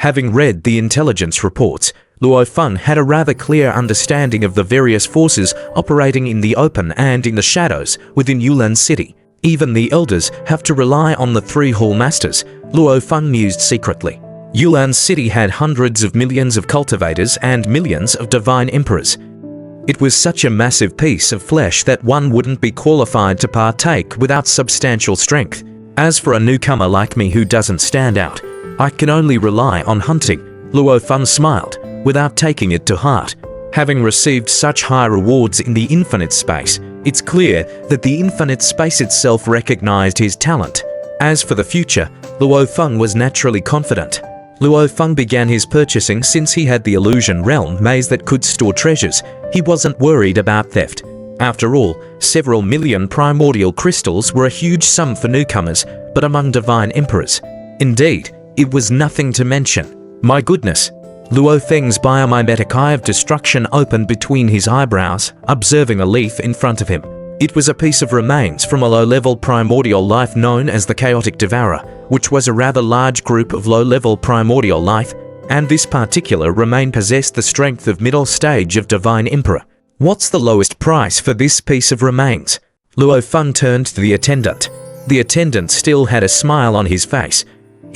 Having read the intelligence reports, Luo Feng had a rather clear understanding of the various forces operating in the open and in the shadows within Yulan City. Even the elders have to rely on the three hall masters, Luo Feng mused secretly. Yulan City had hundreds of millions of cultivators and millions of divine emperors. It was such a massive piece of flesh that one wouldn't be qualified to partake without substantial strength. As for a newcomer like me who doesn't stand out, I can only rely on hunting. Luo Feng smiled, without taking it to heart. Having received such high rewards in the infinite space, it's clear that the infinite space itself recognized his talent. As for the future, Luo Feng was naturally confident. Luo Feng began his purchasing since he had the illusion realm maze that could store treasures. He wasn't worried about theft. After all, several million primordial crystals were a huge sum for newcomers, but among divine emperors, indeed, it was nothing to mention. My goodness! Luo Feng's biomimetic eye of destruction opened between his eyebrows, observing a leaf in front of him. It was a piece of remains from a low-level primordial life known as the Chaotic Devourer, which was a rather large group of low-level primordial life, and this particular remain possessed the strength of middle stage of Divine Emperor. What's the lowest price for this piece of remains? Luo Feng turned to the attendant. The attendant still had a smile on his face.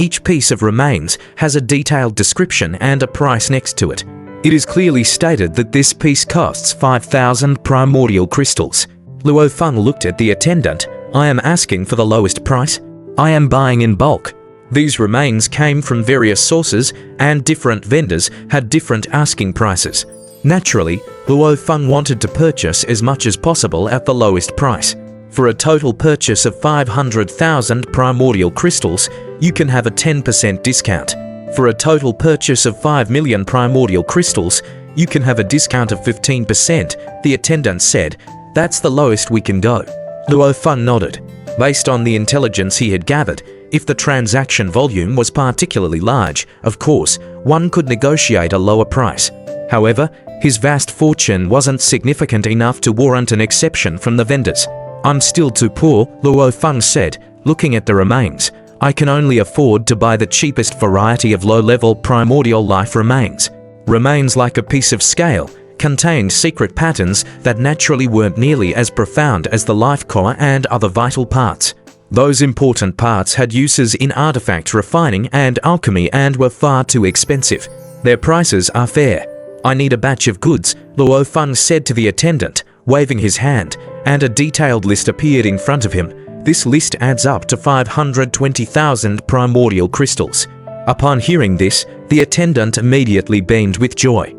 Each piece of remains has a detailed description and a price next to it. It is clearly stated that this piece costs 5,000 primordial crystals. Luo Feng looked at the attendant. I am asking for the lowest price. I am buying in bulk. These remains came from various sources and different vendors had different asking prices. Naturally, Luo Feng wanted to purchase as much as possible at the lowest price. For a total purchase of 500,000 primordial crystals, you can have a 10% discount. For a total purchase of 5 million primordial crystals, you can have a discount of 15%, the attendant said. That's the lowest we can go. Luo Feng nodded. Based on the intelligence he had gathered, if the transaction volume was particularly large, of course, one could negotiate a lower price. However, his vast fortune wasn't significant enough to warrant an exception from the vendors. I'm still too poor, Luo Feng said, looking at the remains. I can only afford to buy the cheapest variety of low-level primordial life remains. Remains like a piece of scale, contained secret patterns that naturally weren't nearly as profound as the life core and other vital parts. Those important parts had uses in artifact refining and alchemy and were far too expensive. Their prices are fair. I need a batch of goods, Luo Feng said to the attendant, waving his hand, and a detailed list appeared in front of him. This list adds up to 520,000 primordial crystals. Upon hearing this, the attendant immediately beamed with joy.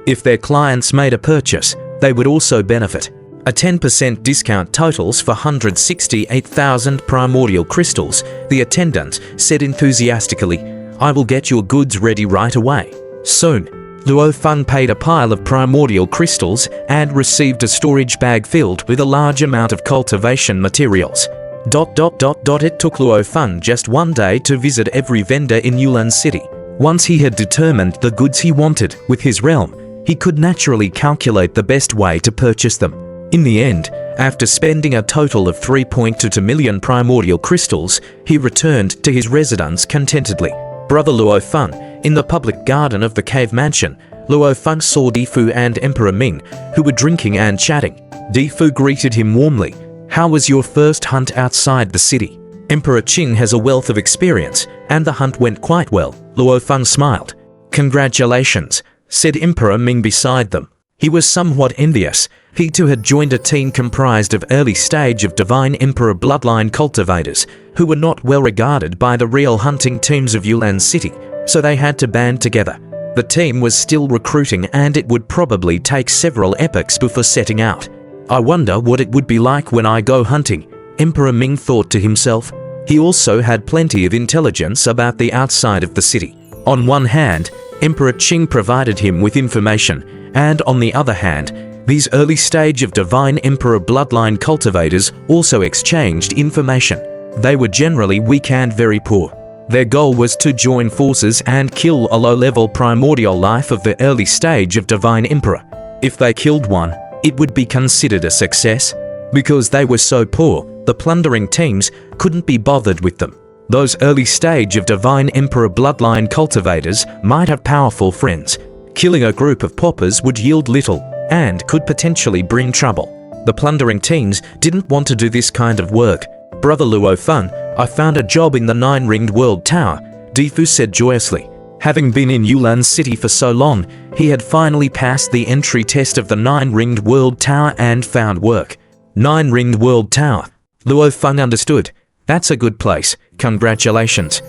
If their clients made a purchase, they would also benefit. A 10% discount totals for 168,000 primordial crystals, the attendant said enthusiastically. I will get your goods ready right away. Soon, Luo Feng paid a pile of primordial crystals and received a storage bag filled with a large amount of cultivation materials. It took Luo Feng just one day to visit every vendor in Yulan City. Once he had determined the goods he wanted with his realm, he could naturally calculate the best way to purchase them. In the end, after spending a total of 3.22 million primordial crystals, he returned to his residence contentedly. Brother Luo Feng, in the public garden of the cave mansion, Luo Feng saw Difu and Emperor Ming, who were drinking and chatting. Difu greeted him warmly. How was your first hunt outside the city? Emperor Qing has a wealth of experience, and the hunt went quite well. Luo Feng smiled. Congratulations, said Emperor Ming beside them. He was somewhat envious. He too had joined a team comprised of early stage of Divine Emperor bloodline cultivators who were not well regarded by the real hunting teams of Yulan City, so they had to band together. The team was still recruiting and it would probably take several epochs before setting out. I wonder what it would be like when I go hunting, Emperor Ming thought to himself. He also had plenty of intelligence about the outside of the city. On one hand, Emperor Qing provided him with information, and on the other hand, these early stage of Divine Emperor bloodline cultivators also exchanged information. They were generally weak and very poor. Their goal was to join forces and kill a low-level primordial life of the early stage of Divine Emperor. If they killed one, it would be considered a success. Because they were so poor, the plundering teams couldn't be bothered with them. Those early stage of Divine Emperor bloodline cultivators might have powerful friends. Killing a group of paupers would yield little and could potentially bring trouble. The plundering teens didn't want to do this kind of work. Brother Luo Feng, I found a job in the Nine-Ringed World Tower, Difu said joyously. Having been in Yulan City for so long, he had finally passed the entry test of the Nine-Ringed World Tower and found work. Nine-Ringed World Tower. Luo Feng understood. That's a good place. Congratulations.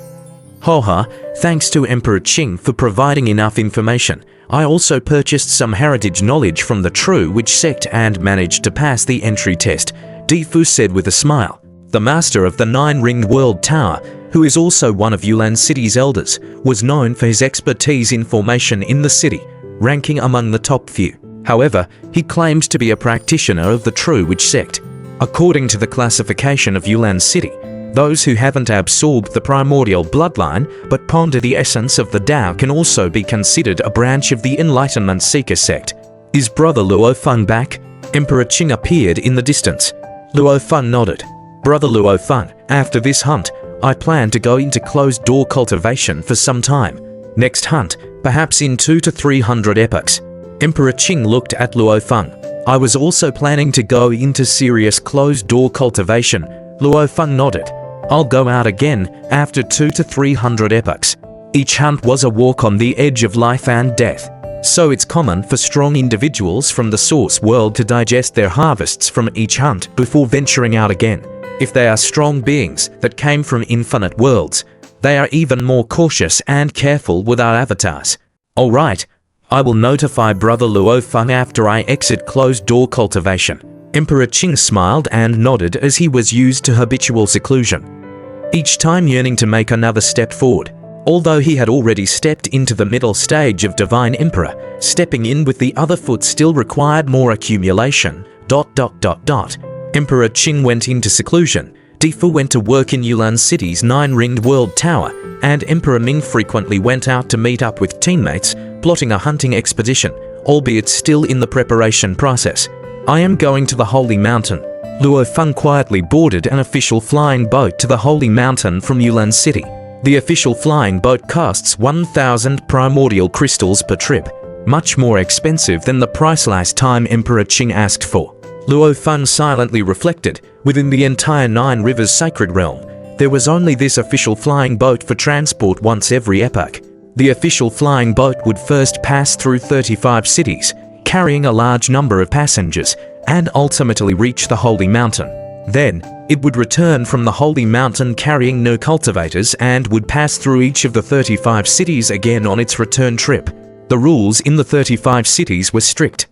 Hoha, thanks to Emperor Qing for providing enough information. I also purchased some heritage knowledge from the True Witch sect and managed to pass the entry test, Difu said with a smile. The master of the Nine-Ringed World Tower, who is also one of Yulan City's elders, was known for his expertise in formation in the city, ranking among the top few. However, he claimed to be a practitioner of the True Witch sect. According to the classification of Yulan City, those who haven't absorbed the primordial bloodline but ponder the essence of the Tao can also be considered a branch of the Enlightenment Seeker sect. Is Brother Luo Feng back? Emperor Qing appeared in the distance. Luo Feng nodded. Brother Luo Feng, after this hunt, I plan to go into closed-door cultivation for some time. Next hunt, perhaps in 200 to 300 epochs. Emperor Qing looked at Luo Feng. I was also planning to go into serious closed-door cultivation. Luo Feng nodded. I'll go out again after 200 to 300 epochs. Each hunt was a walk on the edge of life and death. So it's common for strong individuals from the source world to digest their harvests from each hunt before venturing out again. If they are strong beings that came from infinite worlds, they are even more cautious and careful with our avatars. Alright, I will notify Brother Luo Feng after I exit closed-door cultivation. Emperor Qing smiled and nodded as he was used to habitual seclusion, each time yearning to make another step forward. Although he had already stepped into the middle stage of Divine Emperor, stepping in with the other foot still required more accumulation. Emperor Qing went into seclusion, Difu went to work in Yulan City's Nine-Ringed World Tower, and Emperor Ming frequently went out to meet up with teammates, plotting a hunting expedition, albeit still in the preparation process. I am going to the Holy Mountain. Luo Feng quietly boarded an official flying boat to the Holy Mountain from Yulan City. The official flying boat costs 1,000 primordial crystals per trip, much more expensive than the price last time Emperor Qing asked for. Luo Feng silently reflected. Within the entire Nine Rivers Sacred Realm, there was only this official flying boat for transport once every epoch. The official flying boat would first pass through 35 cities, carrying a large number of passengers, and ultimately reach the Holy Mountain. Then, it would return from the Holy Mountain carrying no cultivators and would pass through each of the 35 cities again on its return trip. The rules in the 35 cities were strict.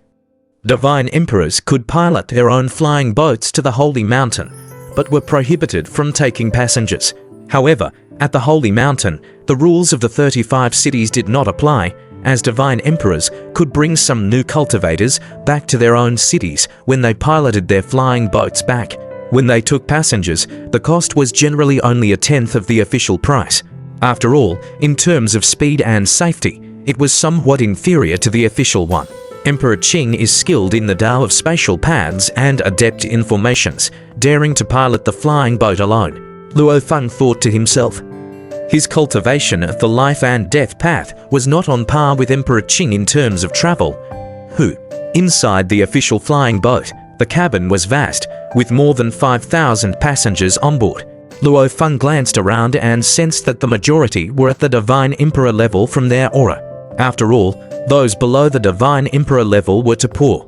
Divine Emperors could pilot their own flying boats to the Holy Mountain, but were prohibited from taking passengers. However, at the Holy Mountain, the rules of the 35 cities did not apply, as Divine Emperors could bring some new cultivators back to their own cities when they piloted their flying boats back. When they took passengers, the cost was generally only a tenth of the official price. After all, in terms of speed and safety, it was somewhat inferior to the official one. Emperor Qing is skilled in the Tao of spatial paths and adept in formations, daring to pilot the flying boat alone. Luo Feng thought to himself. His cultivation of the life and death path was not on par with Emperor Qing in terms of travel. Inside the official flying boat, the cabin was vast, with more than 5,000 passengers on board. Luo Feng glanced around and sensed that the majority were at the Divine Emperor level from their aura. After all, those below the Divine Emperor level were too poor.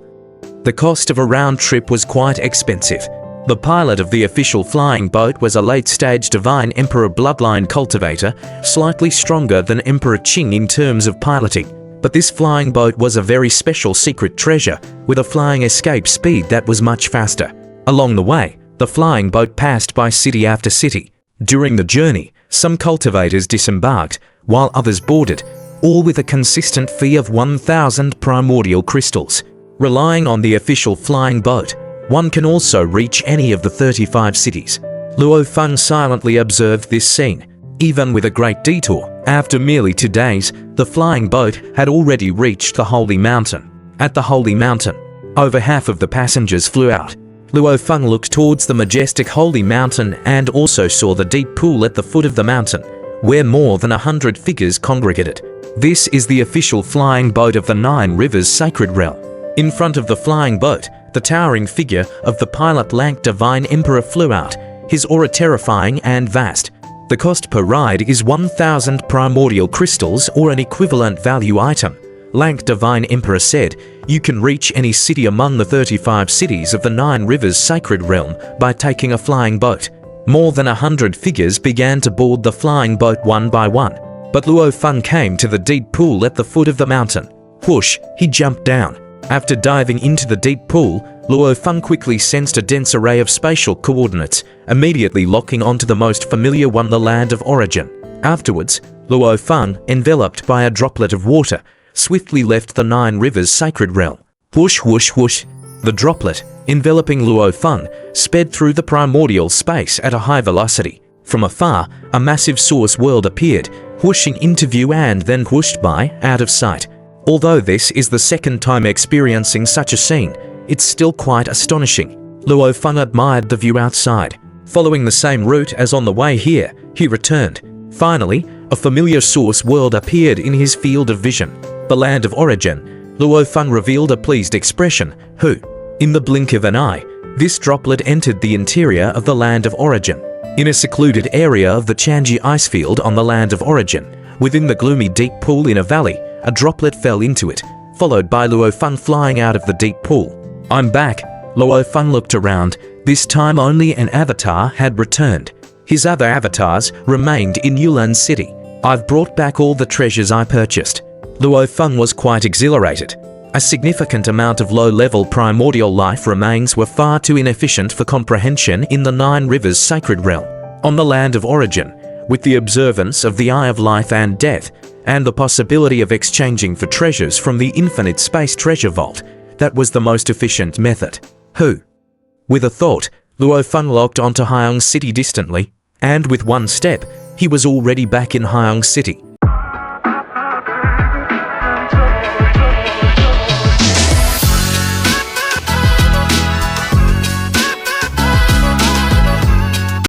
The cost of a round trip was quite expensive. The pilot of the official flying boat was a late-stage Divine Emperor bloodline cultivator, slightly stronger than Emperor Qing in terms of piloting. But this flying boat was a very special secret treasure, with a flying escape speed that was much faster. Along the way, the flying boat passed by city after city. During the journey, some cultivators disembarked, while others boarded, all with a consistent fee of 1,000 primordial crystals. Relying on the official flying boat, one can also reach any of the 35 cities. Luo Feng silently observed this scene. Even with a great detour, after merely 2 days, the flying boat had already reached the Holy Mountain. At the Holy Mountain, over half of the passengers flew out. Luo Feng looked towards the majestic holy mountain and also saw the deep pool at the foot of the mountain, where more than 100 figures congregated. This is the official flying boat of the Nine Rivers Sacred Realm. In front of the flying boat, the towering figure of the pilot Lank Divine Emperor flew out, his aura terrifying and vast. The cost per ride is 1,000 primordial crystals or an equivalent value item. Lank Divine Emperor said, "You can reach any city among the 35 cities of the Nine Rivers Sacred Realm by taking a flying boat." More than 100 figures began to board the flying boat one by one, but Luo Feng came to the deep pool at the foot of the mountain. Whoosh, he jumped down. After diving into the deep pool, Luo Feng quickly sensed a dense array of spatial coordinates, immediately locking onto the most familiar one, the land of origin. Afterwards, Luo Feng, enveloped by a droplet of water, swiftly left the Nine Rivers Sacred Realm. Whoosh, whoosh, whoosh. The droplet, enveloping Luo Feng, sped through the primordial space at a high velocity. From afar, a massive source world appeared, whooshing into view and then whooshed by, out of sight. Although this is the second time experiencing such a scene, it's still quite astonishing. Luo Feng admired the view outside. Following the same route as on the way here, he returned. Finally, a familiar source world appeared in his field of vision. The land of origin. Luo Feng revealed a pleased expression. Who? In the blink of an eye, this droplet entered the interior of the land of origin. In a secluded area of the Chanji ice field on the land of origin, within the gloomy deep pool in a valley, a droplet fell into it, followed by Luo Feng flying out of the deep pool. "I'm back." Luo Feng looked around. This time only an avatar had returned. His other avatars remained in Yulan City. "I've brought back all the treasures I purchased." Luo Feng was quite exhilarated. A significant amount of low-level primordial life remains were far too inefficient for comprehension in the Nine Rivers Sacred Realm. On the land of origin, with the observance of the Eye of Life and Death, and the possibility of exchanging for treasures from the infinite space treasure vault, that was the most efficient method. Who? With a thought, Luo Feng locked onto Hyung City distantly, and with one step, he was already back in Hyung City.